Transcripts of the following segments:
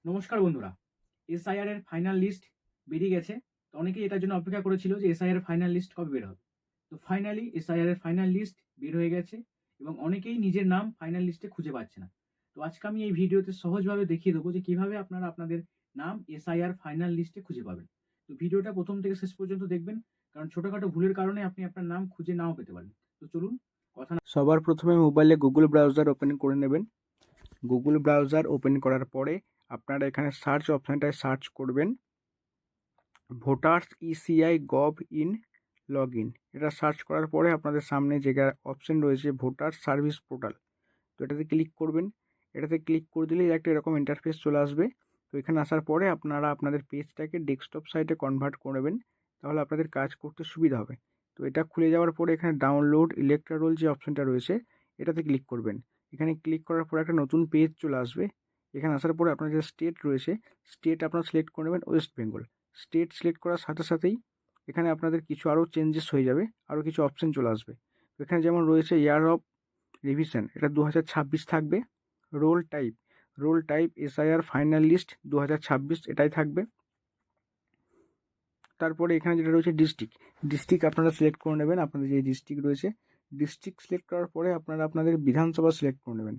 নমস্কার বন্ধুরা। এসআইআর এর ফাইনাল লিস্ট বেরিয়ে গেছে। তো অনেকেই এটার জন্য অপেক্ষা করেছিল যে এসআইআর এর ফাইনাল লিস্ট কবে বের হবে। তো ফাইনালি এসআইআর এর ফাইনাল লিস্ট বের হয়ে গেছে এবং অনেকেই নিজের নাম ফাইনাল লিস্টে খুঁজে পাচ্ছে না। তো আজকে আমি এই ভিডিওতে সহজভাবে দেখিয়ে দেবো যে কিভাবে আপনারা আপনাদের নাম এসআইআর ফাইনাল লিস্টে খুঁজে পাবেন। তো ভিডিওটা প্রথম থেকে শেষ পর্যন্ত দেখবেন, কারণ ছোটখাটো ভুলের কারণে আপনি আপনার নাম খুঁজে নাও পেতে পারেন। তো চলুন সবার প্রথমে মোবাইলে গুগল ব্রাউজার ওপেন করে নেবেন। গুগল ব্রাউজার ওপেন করার পরে আপনারা এখানে সার্চ অপশানটায় সার্চ করবেন voters ECI gov in log in. এটা সার্চ করার পরে আপনাদের সামনে যে অপশন রয়েছে ভোটার সার্ভিস পোর্টাল, তো এটাতে ক্লিক করবেন। এটাতে ক্লিক করে দিলেই একটা এরকম ইন্টারফেস চলে আসবে। তো এখানে আসার পরে আপনারা আপনাদের পেজটাকে ডেস্কটপ সাইটে কনভার্ট করে নেবেন, তাহলে আপনাদের কাজ করতে সুবিধা হবে। তো এটা খুলে যাওয়ার পরে এখানে ডাউনলোড ইলেক্ট্রাল যে অপশনটা রয়েছে এটাতে ক্লিক করবেন। এখানে ক্লিক করার পরে একটা নতুন পেজ চলে আসবে। এখানে আসার পরে আপনার যে স্টেট রয়েছে স্টেট আপনারা সিলেক্ট করে নেবেন ওয়েস্ট বেঙ্গল। স্টেট সিলেক্ট করার সাথে সাথেই এখানে আপনাদের কিছু আরও চেঞ্জেস হয়ে যাবে, আরও কিছু অপশন চলে আসবে। এখানে যেমন রয়েছে ইয়ার অফ রিভিশন, এটা 2026 থাকবে। Roll type SIR final list 2026 এটাই থাকবে। তারপরে এখানে যেটা রয়েছে ডিস্ট্রিক্ট আপনারা সিলেক্ট করে নেবেন। আপনাদের যে ডিস্ট্রিক্ট রয়েছে ডিস্ট্রিক্ট সিলেক্ট করার পরে আপনারা আপনাদের বিধানসভা সিলেক্ট করে নেবেন।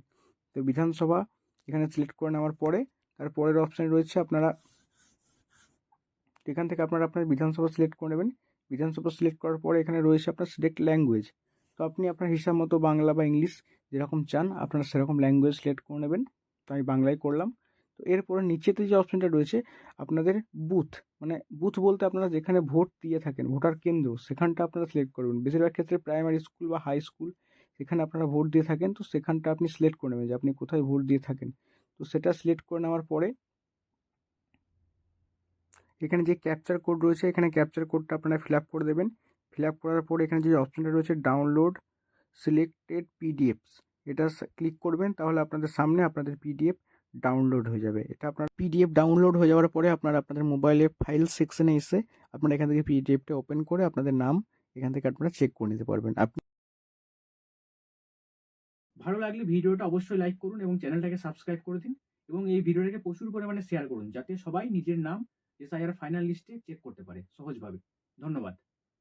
তো বিধানসভা এখানে সিলেক্ট করে নেওয়ার পরে তারপরের অপশান রয়েছে আপনারা এখান থেকে আপনারা আপনার বিধানসভা সিলেক্ট করে নেবেন। বিধানসভা সিলেক্ট করার পরে এখানে রয়েছে আপনার সিলেক্ট ল্যাঙ্গুয়েজ। তো আপনি আপনার হিসাব মতো বাংলা বা ইংলিশ যেরকম চান আপনারা সেরকম ল্যাঙ্গুয়েজ সিলেক্ট করে নেবেন। তো আমি বাংলায় করলাম। তো এরপরে নিচেতে যে অপশানটা রয়েছে আপনাদের বুথ বলতে আপনারা যেখানে ভোট দিয়ে থাকেন ভোটার কেন্দ্র সেখানটা আপনারা সিলেক্ট করবেন। বেশিরভাগ ক্ষেত্রে প্রাইমারি স্কুল বা হাই স্কুল সেখানে আপনারা ভোট দিয়ে থাকেন, তো সেখানটা আপনি সিলেক্ট করে নেবেন যে আপনি কোথায় ভোট দিয়ে থাকেন। তো সেটা সিলেক্ট করে নেওয়ার পরে এখানে যে ক্যাপচার কোড রয়েছে এখানে ক্যাপচার কোডটা আপনারা ফিল আপ করে দেবেন। ফিল আপ করার পরে এখানে যে অপশানটা রয়েছে ডাউনলোড সিলেক্টেড পিডিএফস, এটা ক্লিক করবেন, তাহলে আপনাদের সামনে আপনাদের পিডিএফ ডাউনলোড হয়ে যাবে। এটা আপনার পিডিএফ ডাউনলোড হয়ে যাওয়ার পরে আপনারা আপনাদের মোবাইলে ফাইল সেকশনে এসে আপনারা এখান থেকে পিডিএফটা ওপেন করে আপনাদের নাম এখান থেকে আপনারা চেক করে নিতে পারবেন। আপনি ভালো লাগলে ভিডিওটা অবশ্যই লাইক করুন এবং চ্যানেলটাকে সাবস্ক্রাইব করে দিন এবং এই ভিডিওটাকে প্রচুর পরিমাণে শেয়ার করুন, যাতে সবাই নিজের নাম এসআইআর ফাইনাল লিস্টে চেক করতে পারে সহজভাবে। ধন্যবাদ।